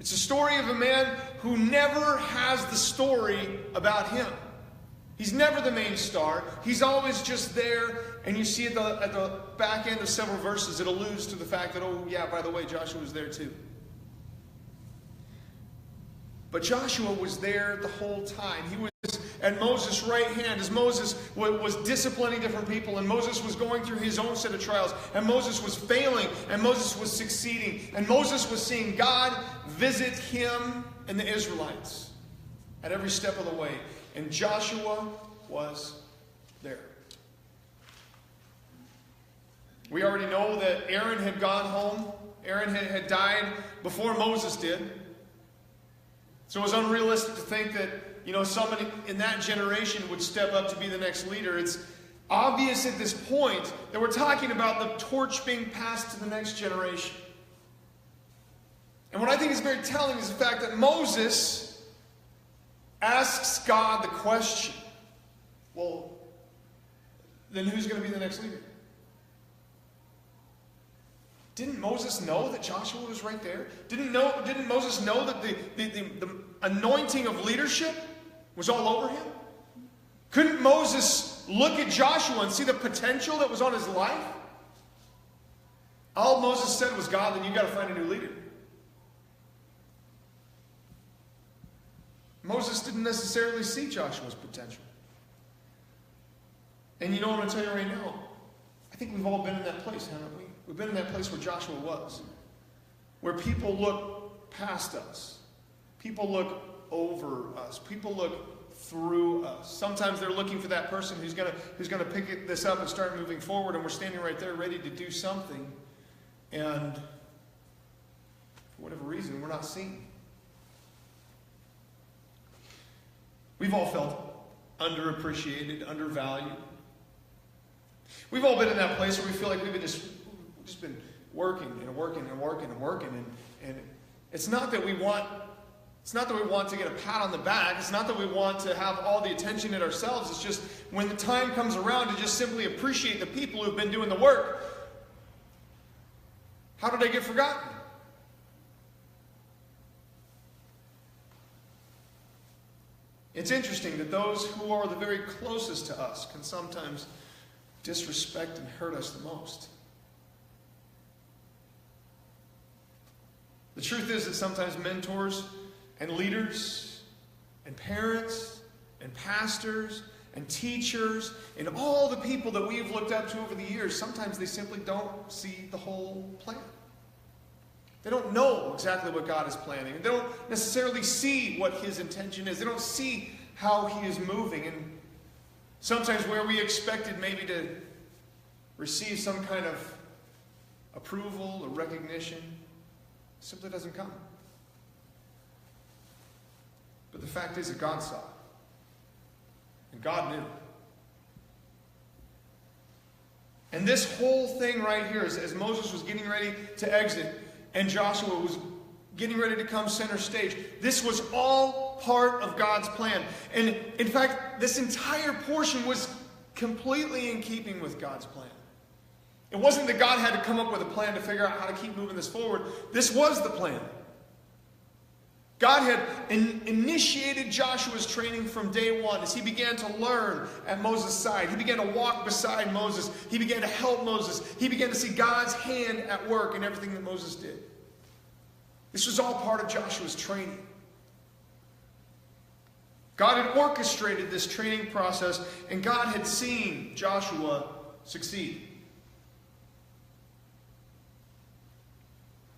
It's a story of a man who never has the story about him. He's never the main star. He's always just there. And you see at the back end of several verses, it alludes to the fact that, oh yeah, by the way, Joshua was there too. But Joshua was there the whole time. He was at Moses' right hand as Moses was disciplining different people, and Moses was going through his own set of trials, and Moses was failing, and Moses was succeeding, and Moses was seeing God visit him and the Israelites at every step of the way. And Joshua was there. We already know that Aaron had gone home. Aaron had died before Moses did. So it was unrealistic to think that, somebody in that generation would step up to be the next leader. It's obvious at this point that we're talking about the torch being passed to the next generation. And what I think is very telling is the fact that Moses asks God the question, well, then who's going to be the next leader? Didn't Moses know that Joshua was right there? Didn't Moses know that the anointing of leadership was all over him? Couldn't Moses look at Joshua and see the potential that was on his life? All Moses said was, God, then you've got to find a new leader. Moses didn't necessarily see Joshua's potential. And you know what I'm going to tell you right now? I think we've all been in that place, haven't we? We've been in that place where Joshua was. Where people look past us. People look over us. People look through us. Sometimes they're looking for that person who's going to pick this up and start moving forward, and we're standing right there ready to do something. And for whatever reason, we're not seen. We've all felt underappreciated, undervalued. We've all been in that place where we feel like we've just been working and working and working and working, and it's not that we want to get a pat on the back. It's not that we want to have all the attention in ourselves. It's just when the time comes around to just simply appreciate the people who've been doing the work, how did they get forgotten? It's interesting that those who are the very closest to us can sometimes disrespect and hurt us the most. The truth is that sometimes mentors and leaders and parents and pastors and teachers and all the people that we've looked up to over the years, sometimes they simply don't see the whole plan. They don't know exactly what God is planning. They don't necessarily see what His intention is. They don't see how He is moving. And sometimes where we expected maybe to receive some kind of approval or recognition simply doesn't come. But the fact is that God saw it. And God knew. And this whole thing right here, as Moses was getting ready to exit, and Joshua was getting ready to come center stage, this was all part of God's plan. And in fact, this entire portion was completely in keeping with God's plan. It wasn't that God had to come up with a plan to figure out how to keep moving this forward. This was the plan. God had initiated Joshua's training from day one as he began to learn at Moses' side. He began to walk beside Moses. He began to help Moses. He began to see God's hand at work in everything that Moses did. This was all part of Joshua's training. God had orchestrated this training process, and God had seen Joshua succeed.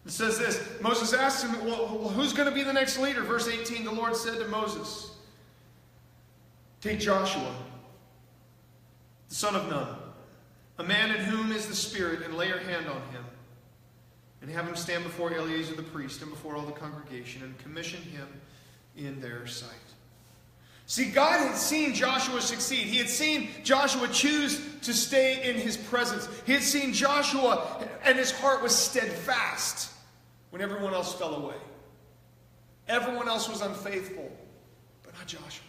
It says this, Moses asked him, well, who's going to be the next leader? Verse 18, the Lord said to Moses, take Joshua, the son of Nun, a man in whom is the Spirit, and lay your hand on him, and have him stand before Eleazar the priest and before all the congregation, and commission him in their sight. See, God had seen Joshua succeed. He had seen Joshua choose to stay in his presence. He had seen Joshua, and his heart was steadfast when everyone else fell away. Everyone else was unfaithful, but not Joshua.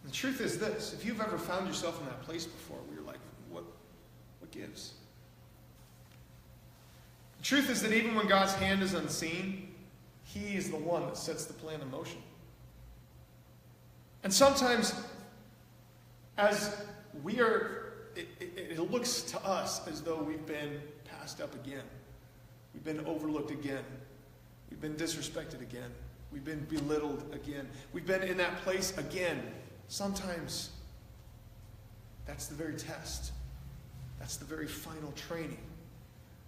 The truth is this, if you've ever found yourself in that place before where you're like, what gives? The truth is that even when God's hand is unseen, He is the one that sets the plan in motion. And sometimes, as we are, it looks to us as though we've been passed up again. We've been overlooked again. We've been disrespected again. We've been belittled again. We've been in that place again. Sometimes that's the very test. That's the very final training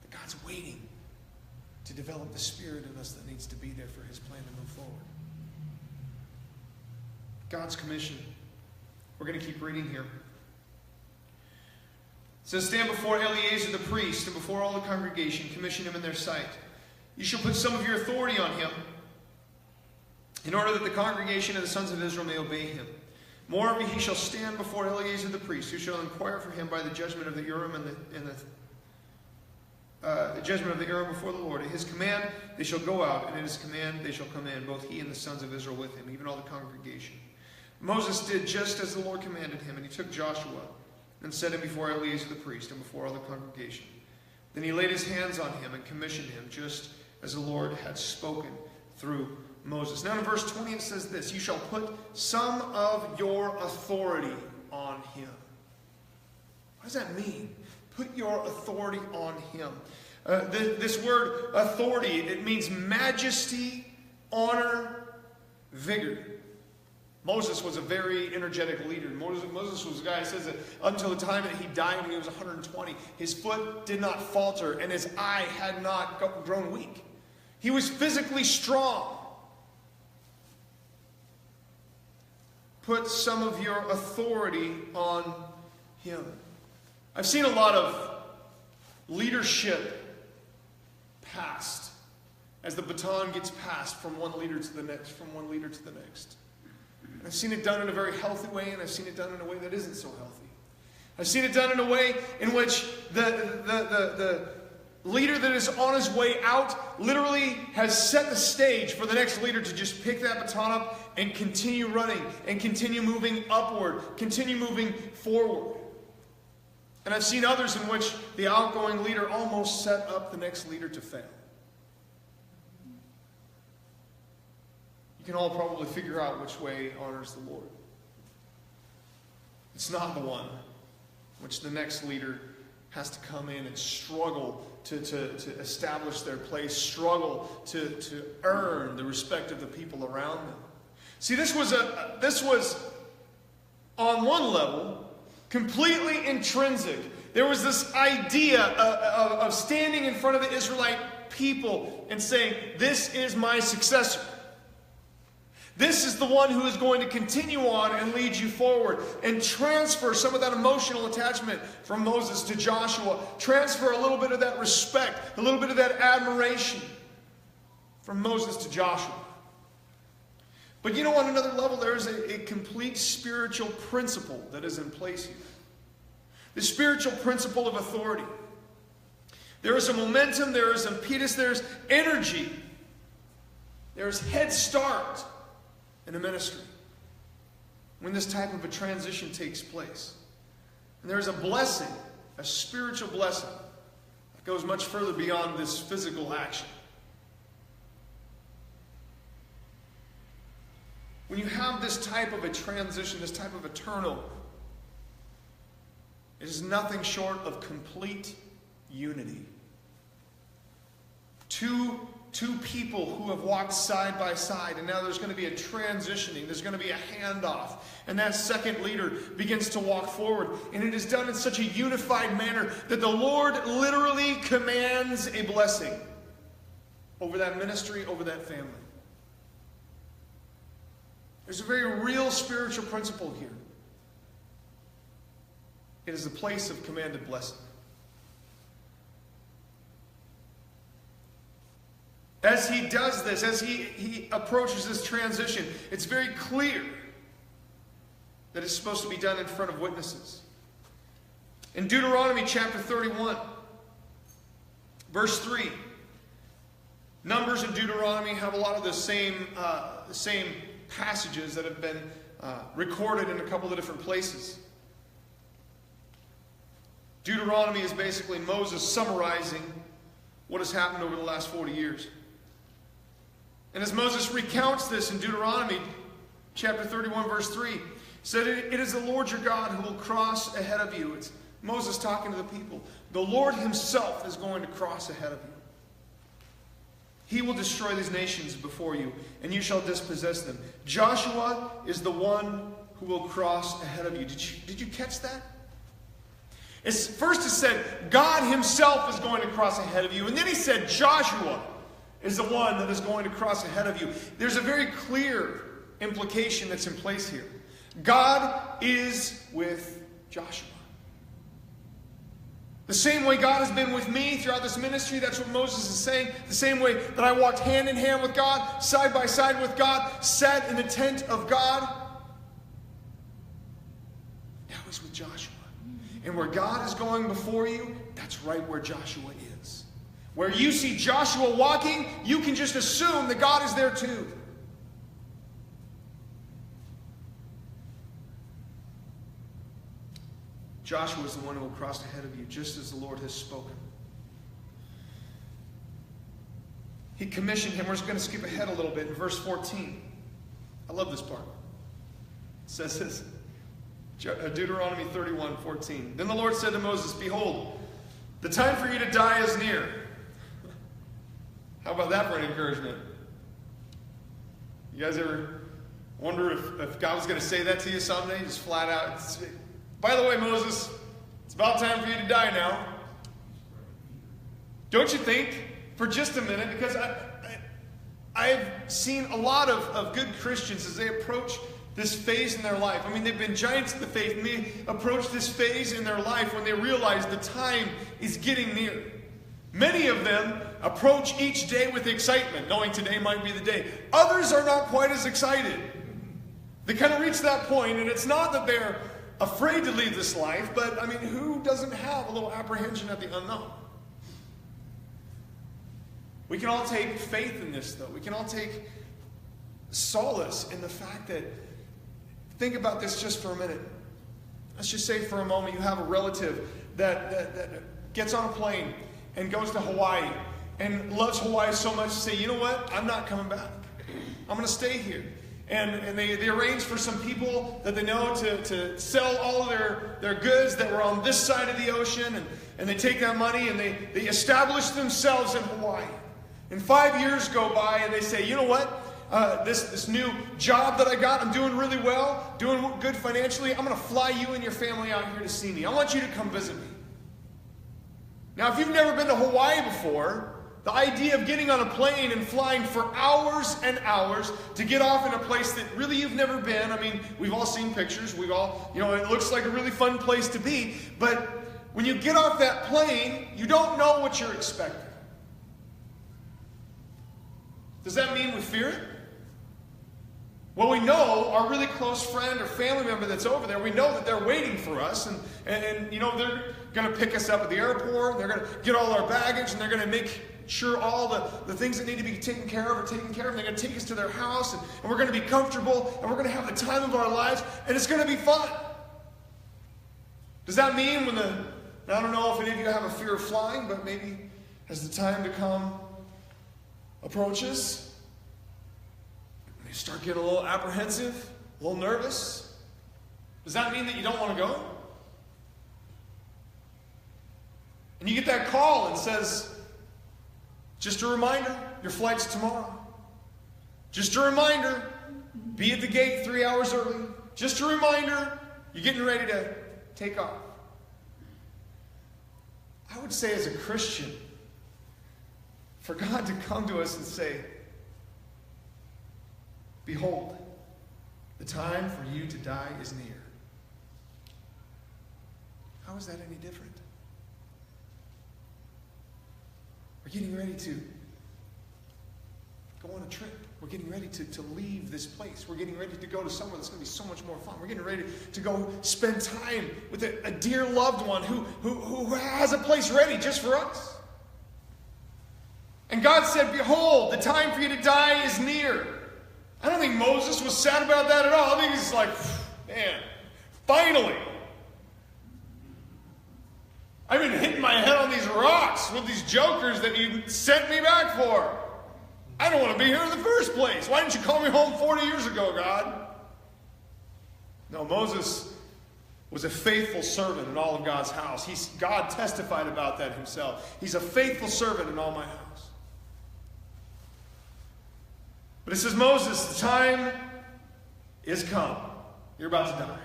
that God's waiting to develop the spirit in us that needs to be there for His plan to move forward. God's commission. We're going to keep reading here. It says, stand before Eleazar the priest and before all the congregation, commission him in their sight. You shall put some of your authority on him, in order that the congregation and the sons of Israel may obey him. Moreover, he shall stand before Eleazar the priest, who shall inquire for him by the judgment of the Urim and the judgment of the Urim before the Lord. At his command they shall go out, and at his command they shall come in, both he and the sons of Israel with him, even all the congregation. Moses did just as the Lord commanded him, and he took Joshua and set him before Eleazar the priest and before all the congregation. Then he laid his hands on him and commissioned him, just as the Lord had spoken through Moses. Now in verse 20 it says this, you shall put some of your authority on him. What does that mean? Put your authority on him. This word authority, it means majesty, honor, vigor. Moses was a very energetic leader. Moses was a guy who says that until the time that he died when he was 120, his foot did not falter and his eye had not grown weak. He was physically strong. Put some of your authority on him. I've seen a lot of leadership passed as the baton gets passed from one leader to the next, from one leader to the next. I've seen it done in a very healthy way, and I've seen it done in a way that isn't so healthy. I've seen it done in a way in which the leader that is on his way out literally has set the stage for the next leader to just pick that baton up and continue running, and continue moving upward, continue moving forward. And I've seen others in which the outgoing leader almost set up the next leader to fail. You can all probably figure out which way honors the Lord. It's not the one which the next leader has to come in and struggle to establish their place, struggle to earn the respect of the people around them. See, this was on one level completely intrinsic. There was this idea of standing in front of the Israelite people and saying, this is my successor. This is the one who is going to continue on and lead you forward, and transfer some of that emotional attachment from Moses to Joshua. Transfer a little bit of that respect, a little bit of that admiration from Moses to Joshua. But you know, on another level, there is a complete spiritual principle that is in place here. The spiritual principle of authority. There is a momentum, there is impetus, there is energy. There is head start in a ministry when this type of a transition takes place. And there is a blessing, a spiritual blessing, that goes much further beyond this physical action. When you have this type of a transition, this type of a turnover, it is nothing short of complete unity. Two people who have walked side by side, and now there's going to be a transitioning, there's going to be a handoff, and that second leader begins to walk forward, and it is done in such a unified manner that the Lord literally commands a blessing over that ministry, over that family. There's a very real spiritual principle here. It is a place of commanded blessing. As he does this, as he approaches this transition, it's very clear that it's supposed to be done in front of witnesses. In Deuteronomy chapter 31, verse 3, Numbers and Deuteronomy have a lot of the same passages that have been recorded in a couple of different places. Deuteronomy is basically Moses summarizing what what has happened over the last 40 years. And as Moses recounts this in Deuteronomy chapter 31, verse 3, he said, "It is the Lord your God who will cross ahead of you." It's Moses talking to the people. The Lord himself is going to cross ahead of you. He will destroy these nations before you, and you shall dispossess them. Joshua is the one who will cross ahead of you. Did you catch that? First it said, God himself is going to cross ahead of you. And then he said, Joshua is the one that is going to cross ahead of you. There's a very clear implication that's in place here. God is with Joshua. The same way God has been with me throughout this ministry, that's what Moses is saying. The same way that I walked hand in hand with God, side by side with God, sat in the tent of God. Now he's with Joshua. And where God is going before you, that's right where Joshua is. Where you see Joshua walking, you can just assume that God is there too. Joshua is the one who will cross ahead of you, just as the Lord has spoken. He commissioned him. We're just going to skip ahead a little bit in verse 14. I love this part. It says this, Deuteronomy 31:14. Then the Lord said to Moses, "Behold, the time for you to die is near." How about that for an encouragement? You guys ever wonder if God was going to say that to you someday? Just flat out. By the way, Moses, it's about time for you to die now. Don't you think, for just a minute, because I've seen a lot of good Christians as they approach this phase in their life. I mean, they've been giants of the faith, and they approach this phase in their life when they realize the time is getting near. Many of them approach each day with excitement, knowing today might be the day. Others are not quite as excited. They kind of reach that point, and it's not that they're afraid to leave this life, but I mean, who doesn't have a little apprehension at the unknown? We can all take faith in this, though. We can all take solace in the fact that, think about this just for a minute. Let's just say for a moment you have a relative that gets on a plane and goes to Hawaii and loves Hawaii so much to say, you know what, I'm not coming back. I'm going to stay here. And they arrange for some people that they know to sell all of their goods that were on this side of the ocean. And they take that money and they establish themselves in Hawaii. And 5 years go by and they say, you know what? This new job that I got, I'm doing really well, doing good financially. I'm going to fly you and your family out here to see me. I want you to come visit me. Now, if you've never been to Hawaii before, the idea of getting on a plane and flying for hours and hours to get off in a place that really you've never been. I mean, we've all seen pictures. We've all, it looks like a really fun place to be. But when you get off that plane, you don't know what you're expecting. Does that mean we fear it? Well, we know our really close friend or family member that's over there, we know that they're waiting for us. And they're going to pick us up at the airport. They're going to get all our baggage, and they're going to make sure all the things that need to be taken care of are taken care of. They're going to take us to their house, and we're going to be comfortable, and we're going to have the time of our lives, and it's going to be fun. Does that mean I don't know if any of you have a fear of flying, but maybe as the time to come approaches, you start getting a little apprehensive, a little nervous. Does that mean that you don't want to go? And you get that call and says, just a reminder, your flight's tomorrow. Just a reminder, be at the gate 3 hours early. Just a reminder, you're getting ready to take off. I would say as a Christian, for God to come to us and say, behold, the time for you to die is near. How is that any different? We're getting ready to go on a trip. We're getting ready to leave this place. We're getting ready to go to somewhere that's going to be so much more fun. We're getting ready to go spend time with a dear loved one who has a place ready just for us. And God said, behold, the time for you to die is near. I don't think Moses was sad about that at all. I think he's like, man, finally. I've been hitting my head on these rocks with these jokers that you sent me back for. I don't want to be here in the first place. Why didn't you call me home 40 years ago, God? No, Moses was a faithful servant in all of God's house. God testified about that himself. He's a faithful servant in all my house. But it says, Moses, the time is come. You're about to die.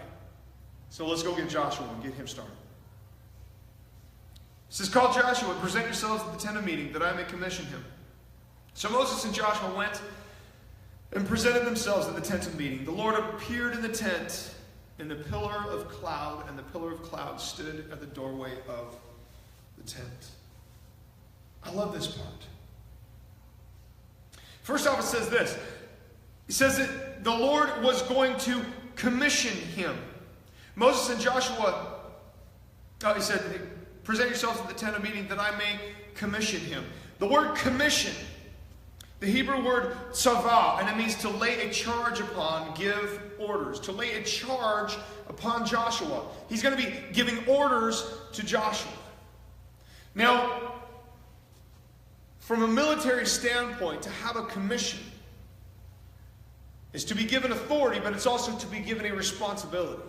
So let's go get Joshua and get him started. It says, call Joshua and present yourselves at the tent of meeting that I may commission him. So Moses and Joshua went and presented themselves at the tent of meeting. The Lord appeared in the tent in the pillar of cloud, and the pillar of cloud stood at the doorway of the tent. I love this part. First off, it says this. It says that the Lord was going to commission him. Moses and Joshua, he said, present yourselves at the tent of meeting that I may commission him. The word commission, the Hebrew word tzavah, and it means to lay a charge upon, give orders. To lay a charge upon Joshua. He's going to be giving orders to Joshua. Now, from a military standpoint, to have a commission is to be given authority, but it's also to be given a responsibility.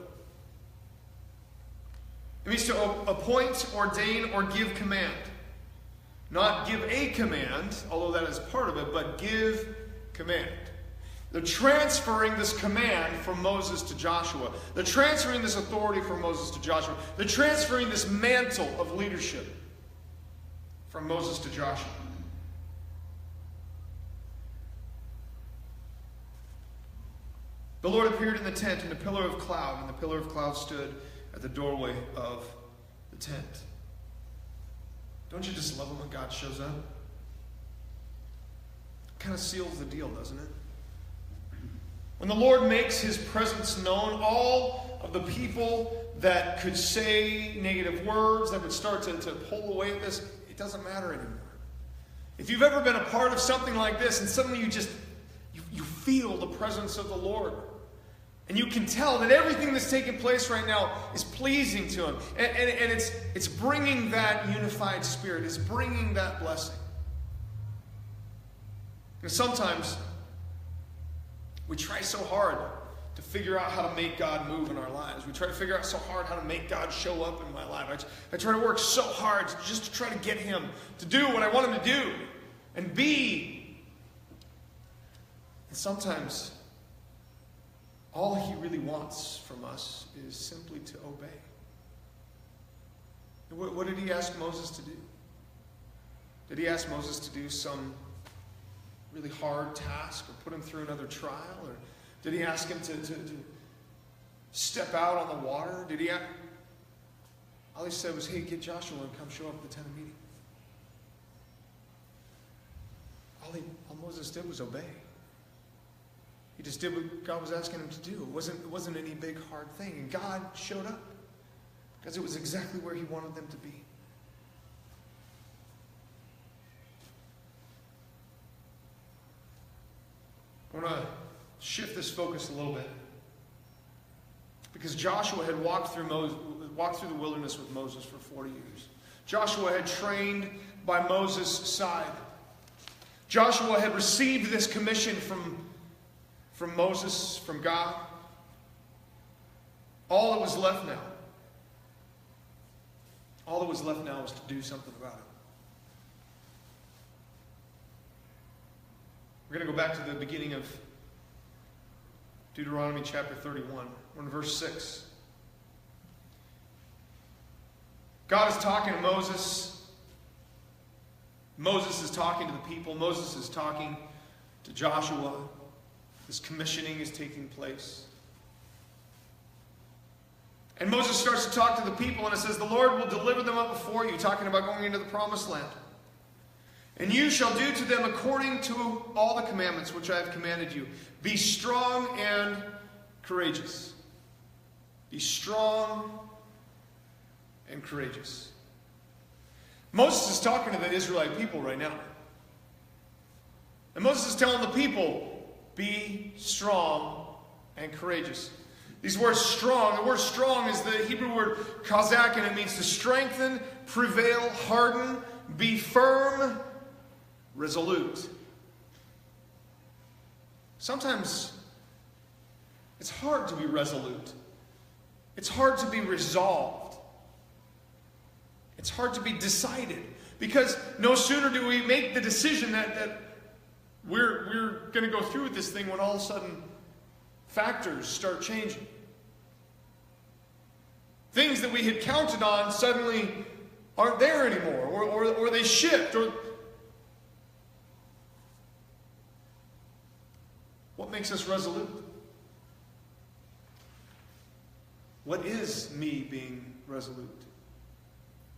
It means to appoint, ordain, or give command. Not give a command, although that is part of it, but give command. They're transferring this command from Moses to Joshua. They're transferring this authority from Moses to Joshua. They're transferring this mantle of leadership from Moses to Joshua. The Lord appeared in the tent in a pillar of cloud, and the pillar of cloud stood at the doorway of the tent. Don't you just love it when God shows up? It kind of seals the deal, doesn't it? When the Lord makes his presence known, all of the people that could say negative words, that would start to pull away at this, it doesn't matter anymore. If you've ever been a part of something like this, and suddenly you feel the presence of the Lord, and you can tell that everything that's taking place right now is pleasing to him. And it's bringing that unified spirit. It's bringing that blessing. And sometimes we try so hard to figure out how to make God move in our lives. We try to figure out so hard how to make God show up in my life. I try to work so hard just to try to get him to do what I want him to do and be. And sometimes all he really wants from us is simply to obey. What did he ask Moses to do? Did he ask Moses to do some really hard task or put him through another trial? Or did he ask him to step out on the water? All he said was, hey, get Joshua and come show up at the tent of meeting. All Moses did was obey. He just did what God was asking him to do. It wasn't any big, hard thing. And God showed up because it was exactly where he wanted them to be. I want to shift this focus a little bit. Because Joshua had walked through the wilderness with Moses for 40 years. Joshua had trained by Moses' side. Joshua had received this commission from Moses, from God. All that was left now was to do something about it. We're going to go back to the beginning of Deuteronomy chapter 31. We're in verse 6. God is talking to Moses. Moses is talking to the people. Moses is talking to Joshua. This commissioning is taking place. And Moses starts to talk to the people, and it says, the Lord will deliver them up before you, talking about going into the promised land. And you shall do to them according to all the commandments which I have commanded you. Be strong and courageous. Be strong and courageous. Moses is talking to the Israelite people right now. And Moses is telling the people, be strong and courageous. These words strong. The word strong is the Hebrew word chazak, and it means to strengthen, prevail, harden, be firm, resolute. Sometimes it's hard to be resolute. It's hard to be resolved. It's hard to be decided. Because no sooner do we make the decision that we're going to go through with this thing when all of a sudden factors start changing. Things that we had counted on suddenly aren't there anymore, or they shift. Or what makes us resolute? What is me being resolute?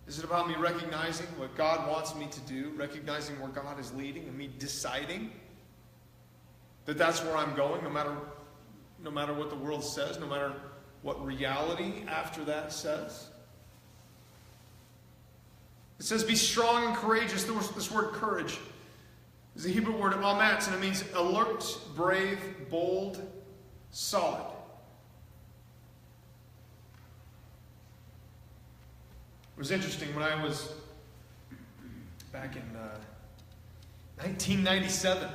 Is it about me recognizing what God wants me to do, recognizing where God is leading, and me deciding that that's where I'm going, no matter what the world says, no matter what reality after that says? It says, be strong and courageous. This word courage is the Hebrew word amatz, and it means alert, brave, bold, solid. It was interesting when I was back in 1997.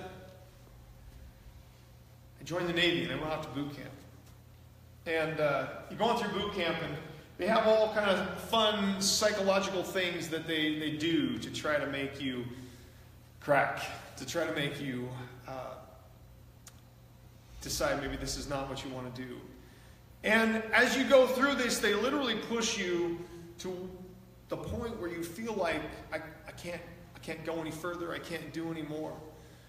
I joined the Navy and I went out to boot camp. And you're going through boot camp and they have all kind of fun psychological things that they do to try to make you crack, to try to make you decide maybe this is not what you want to do. And as you go through this, they literally push you to the point where you feel like, I can't go any further, I can't do any more.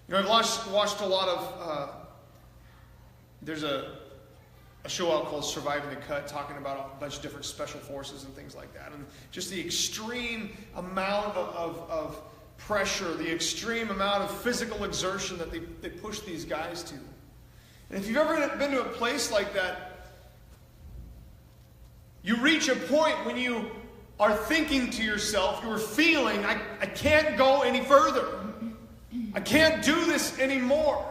You know, I've watched a lot of, there's a show out called Surviving the Cut, talking about a bunch of different special forces and things like that. And just the extreme amount of pressure, the extreme amount of physical exertion that they push these guys to. And if you've ever been to a place like that, you reach a point when you are thinking to yourself, you are feeling, I can't go any further. I can't do this anymore.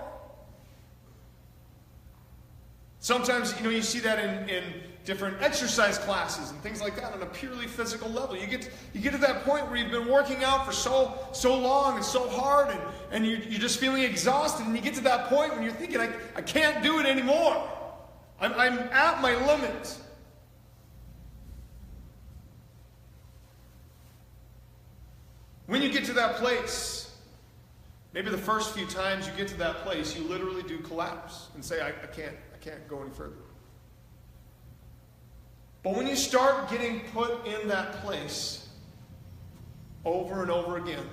Sometimes, you see that in different exercise classes and things like that on a purely physical level. You get to that point where you've been working out for so long and so hard, and you're just feeling exhausted, and you get to that point when you're thinking, I can't do it anymore. I'm at my limit. When you get to that place, maybe the first few times you get to that place, you literally do collapse and say, I can't go any further. But when you start getting put in that place over and over again,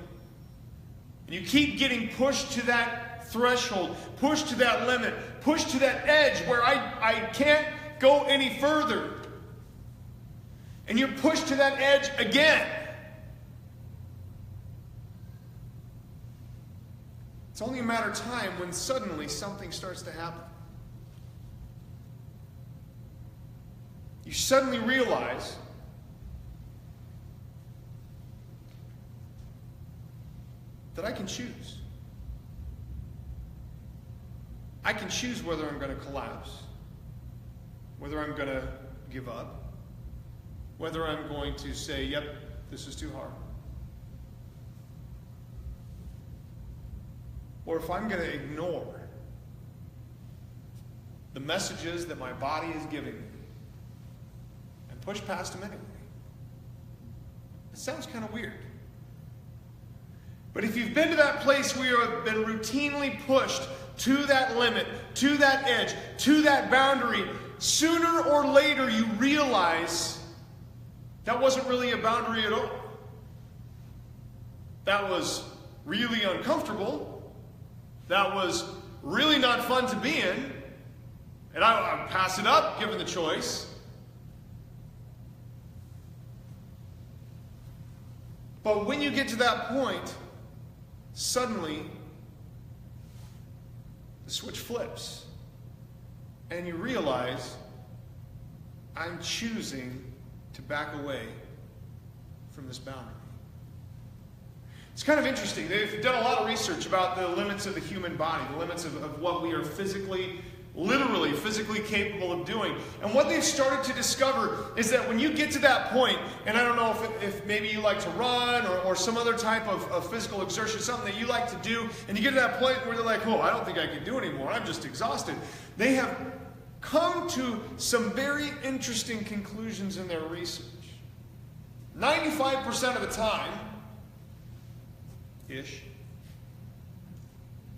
and you keep getting pushed to that threshold, pushed to that limit, pushed to that edge where I can't go any further, and you're pushed to that edge again, it's only a matter of time when suddenly something starts to happen. You suddenly realize that I can choose. I can choose whether I'm going to collapse, whether I'm going to give up, whether I'm going to say, yep, this is too hard. Or if I'm going to ignore the messages that my body is giving me and push past them anyway. It sounds kind of weird. But if you've been to that place where you have been routinely pushed to that limit, to that edge, to that boundary, sooner or later you realize that wasn't really a boundary at all. That was really uncomfortable. That was really not fun to be in. And I would pass it up, given the choice. But when you get to that point, suddenly the switch flips. And you realize, I'm choosing to back away from this boundary. It's kind of interesting. They've done a lot of research about the limits of the human body, the limits of what we are physically literally, physically capable of doing. And what they've started to discover is that when you get to that point, and I don't know if maybe you like to run or some other type of physical exertion, something that you like to do, and you get to that point where they're like, oh, I don't think I can do anymore. I'm just exhausted. They have come to some very interesting conclusions in their research. 95% of the time,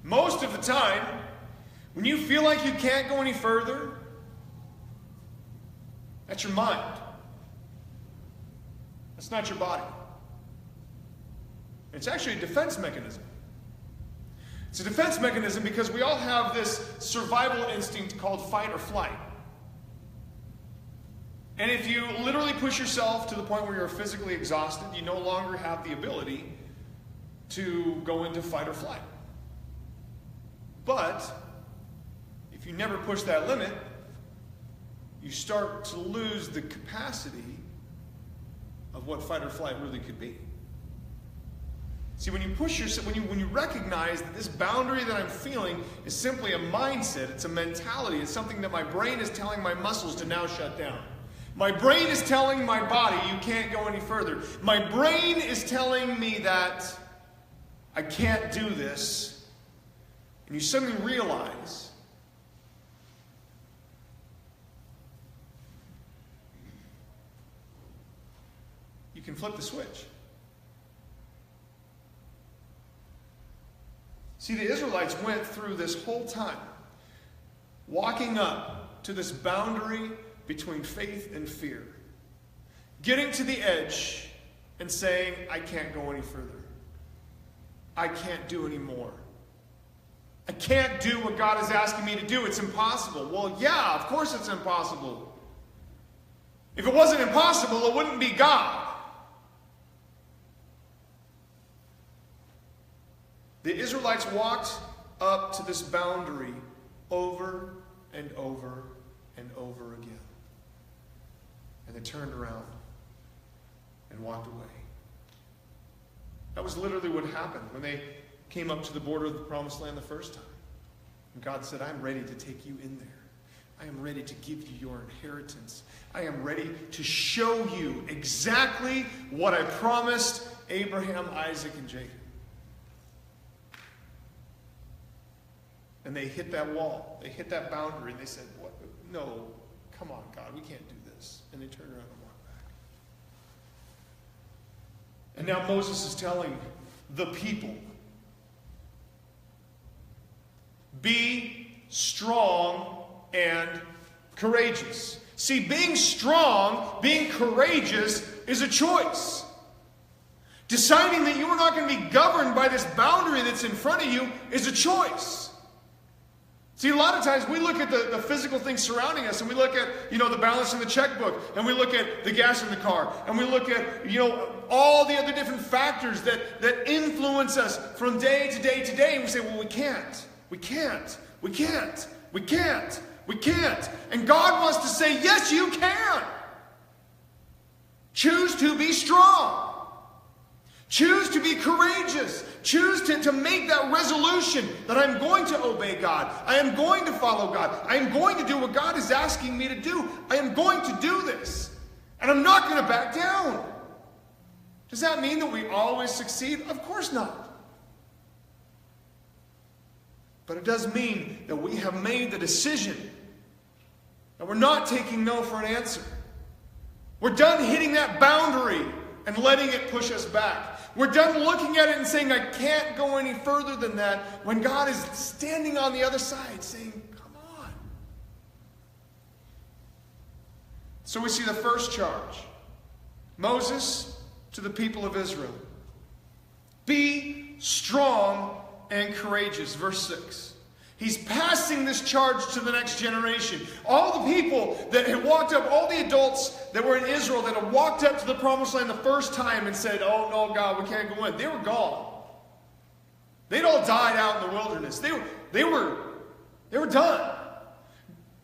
most of the time, when you feel like you can't go any further, that's your mind. That's not your body. It's actually a defense mechanism. It's a defense mechanism because we all have this survival instinct called fight or flight. And if you literally push yourself to the point where you're physically exhausted, you no longer have the ability to go into fight or flight. But if you never push that limit, you start to lose the capacity of what fight or flight really could be. See, when you push yourself, when you recognize that this boundary that I'm feeling is simply a mindset, it's a mentality, it's something that my brain is telling my muscles to now shut down. My brain is telling my body, you can't go any further. My brain is telling me that I can't do this. And you suddenly realize you can flip the switch. See, the Israelites went through this whole time walking up to this boundary between faith and fear, getting to the edge and saying, I can't go any further. I can't do any more. I can't do what God is asking me to do. It's impossible. Well, yeah, of course it's impossible. If it wasn't impossible, it wouldn't be God. The Israelites walked up to this boundary over and over and over again. And they turned around and walked away. That was literally what happened when they came up to the border of the Promised Land the first time. And God said, I'm ready to take you in there. I am ready to give you your inheritance. I am ready to show you exactly what I promised Abraham, Isaac, and Jacob. And they hit that wall. They hit that boundary. And they said, "What? No, come on, God, we can't do this." And they turned around and walked back. And now Moses is telling the people, be strong and courageous. See, being strong, being courageous is a choice. Deciding that you are not going to be governed by this boundary that's in front of you is a choice. See, a lot of times we look at the physical things surrounding us, and we look at, the balance in the checkbook, and we look at the gas in the car, and we look at, all the other different factors that influence us from day to day to day, and we say, well, we can't. And God wants to say, yes, you can. Choose to be strong. Choose to be courageous. Choose to make that resolution that I'm going to obey God. I am going to follow God. I am going to do what God is asking me to do. I am going to do this. And I'm not going to back down. Does that mean that we always succeed? Of course not. But it does mean that we have made the decision that we're not taking no for an answer. We're done hitting that boundary and letting it push us back. We're done looking at it and saying, I can't go any further than that, when God is standing on the other side saying, come on. So we see the first charge. Moses to the people of Israel. Be strong and courageous. Verse 6. He's passing this charge to the next generation. All the people that had walked up, all the adults that were in Israel that had walked up to the Promised Land the first time and said, oh no, God, we can't go in. They were gone. They'd all died out in the wilderness. They were done.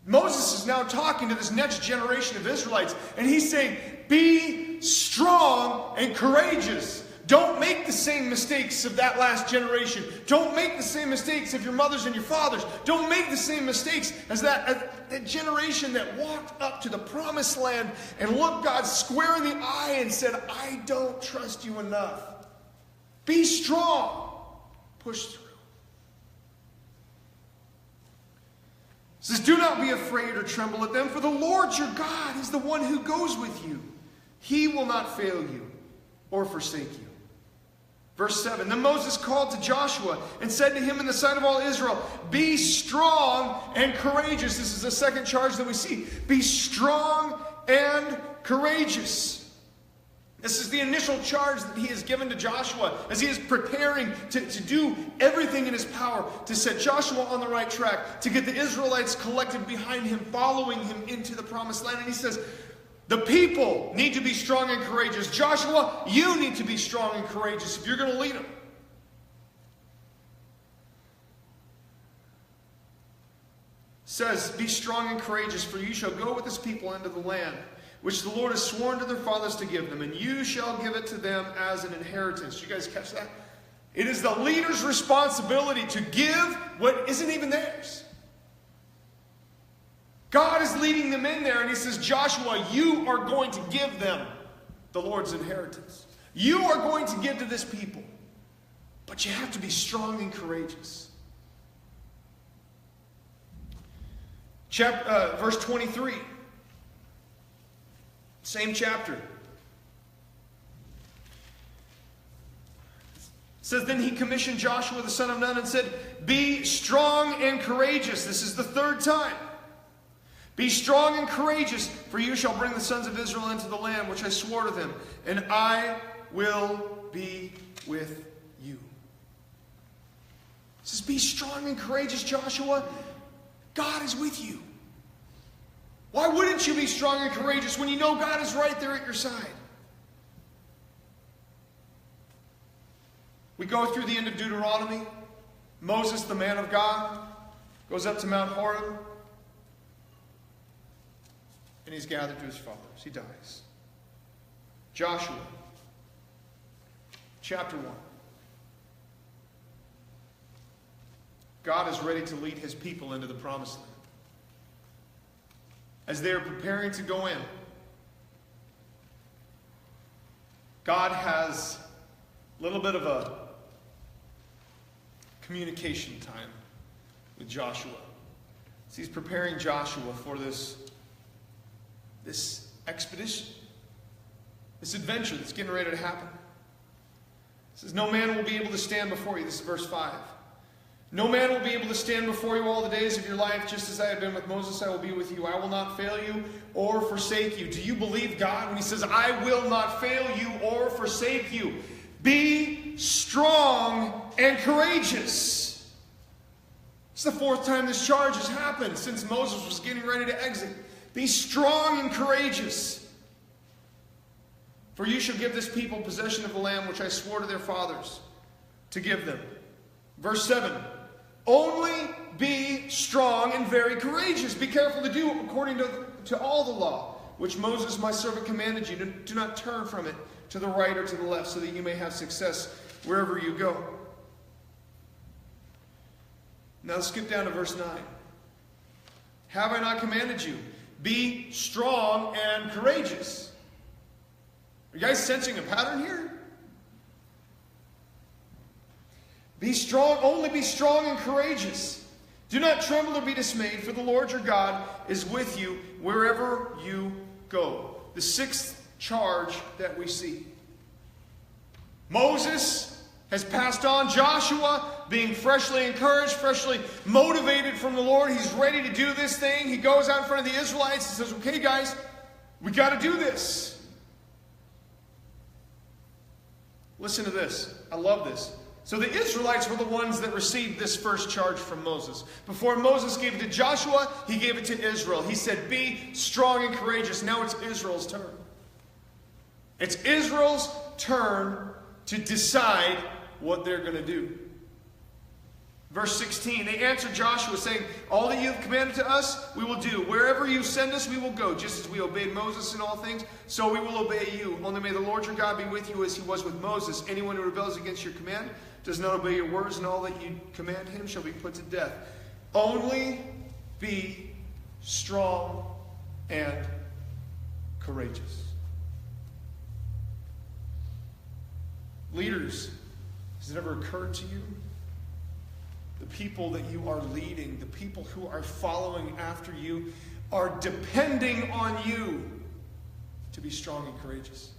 Moses is now talking to this next generation of Israelites, and he's saying, be strong and courageous. Don't make the same mistakes of that last generation. Don't make the same mistakes of your mothers and your fathers. Don't make the same mistakes as that generation that walked up to the promised land and looked God square in the eye and said, I don't trust you enough. Be strong. Push through. It says, do not be afraid or tremble at them, for the Lord your God is the one who goes with you. He will not fail you or forsake you. Verse 7, then Moses called to Joshua and said to him in the sight of all Israel, be strong and courageous. This is the second charge that we see. Be strong and courageous. This is the initial charge that he has given to Joshua as he is preparing to do everything in his power to set Joshua on the right track, to get the Israelites collected behind him, following him into the promised land. And he says, the people need to be strong and courageous. Joshua, you need to be strong and courageous if you're going to lead them. It says, be strong and courageous, for you shall go with this people into the land, which the Lord has sworn to their fathers to give them, and you shall give it to them as an inheritance. You guys catch that? It is the leader's responsibility to give what isn't even theirs. God is leading them in there, and he says, Joshua, you are going to give them the Lord's inheritance. You are going to give to this people. But you have to be strong and courageous. Verse 23. Same chapter. It says, then he commissioned Joshua the son of Nun and said, be strong and courageous. This is the third time. Be strong and courageous, for you shall bring the sons of Israel into the land which I swore to them, and I will be with you. It says, be strong and courageous, Joshua. God is with you. Why wouldn't you be strong and courageous when you know God is right there at your side? We go through the end of Deuteronomy. Moses, the man of God, goes up to Mount Horeb. And he's gathered to his fathers. He dies. Joshua, chapter 1. God is ready to lead his people into the promised land. As they are preparing to go in, God has a little bit of a communication time with Joshua. So he's preparing Joshua for this expedition, this adventure that's getting ready to happen. It says, no man will be able to stand before you. This is verse 5. No man will be able to stand before you all the days of your life. Just as I have been with Moses, I will be with you. I will not fail you or forsake you. Do you believe God when he says, I will not fail you or forsake you? Be strong and courageous. It's the fourth time this charge has happened since Moses was getting ready to exit. Be strong and courageous, for you shall give this people possession of the land which I swore to their fathers to give them. Verse 7, only be strong and very courageous. Be careful to do according to all the law, which Moses my servant commanded you. Do not turn from it to the right or to the left, so that you may have success wherever you go. Now skip down to verse 9. Have I not commanded you? Be strong and courageous. Are you guys sensing a pattern here? Be strong, only be strong and courageous. Do not tremble or be dismayed, for the Lord your God is with you wherever you go. The sixth charge that we see. Moses has passed on. Joshua, being freshly encouraged, freshly motivated from the Lord. He's ready to do this thing. He goes out in front of the Israelites and says, okay, guys, we got to do this. Listen to this. I love this. So the Israelites were the ones that received this first charge from Moses. Before Moses gave it to Joshua, he gave it to Israel. He said, be strong and courageous. Now it's Israel's turn. It's Israel's turn to decide what they're going to do. Verse 16, they answered Joshua, saying, all that you have commanded to us, we will do. Wherever you send us, we will go. Just as we obeyed Moses in all things, so we will obey you. Only may the Lord your God be with you as he was with Moses. Anyone who rebels against your command, does not obey your words, and all that you command him shall be put to death. Only be strong and courageous. Leaders, has it ever occurred to you? The people that you are leading, the people who are following after you, are depending on you to be strong and courageous.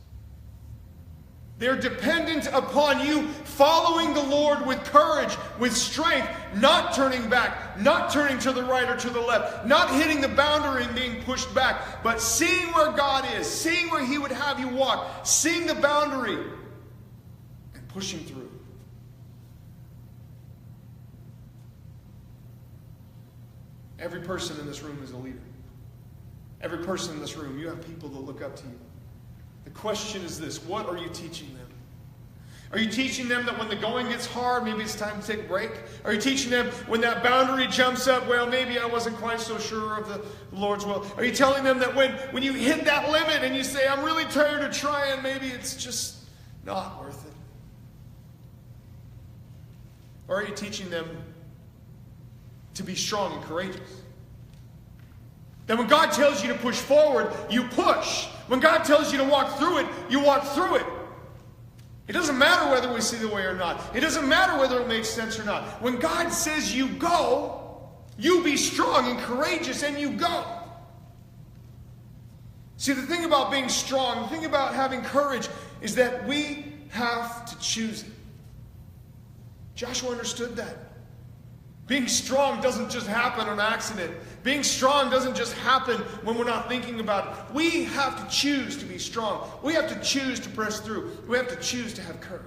They're dependent upon you following the Lord with courage, with strength, not turning back, not turning to the right or to the left, not hitting the boundary and being pushed back, but seeing where God is, seeing where he would have you walk, seeing the boundary and pushing through. Every person in this room is a leader. Every person in this room, you have people that look up to you. The question is this: what are you teaching them? Are you teaching them that when the going gets hard, maybe it's time to take a break? Are you teaching them when that boundary jumps up, well, maybe I wasn't quite so sure of the Lord's will? Are you telling them that when you hit that limit and you say, I'm really tired of trying, maybe it's just not worth it? Or are you teaching them to be strong and courageous? That when God tells you to push forward, you push. When God tells you to walk through it, you walk through it. It doesn't matter whether we see the way or not. It doesn't matter whether it makes sense or not. When God says you go, you be strong and courageous and you go. See, the thing about being strong, the thing about having courage is that we have to choose it. Joshua understood that. Being strong doesn't just happen on accident. Being strong doesn't just happen when we're not thinking about it. We have to choose to be strong. We have to choose to press through. We have to choose to have courage.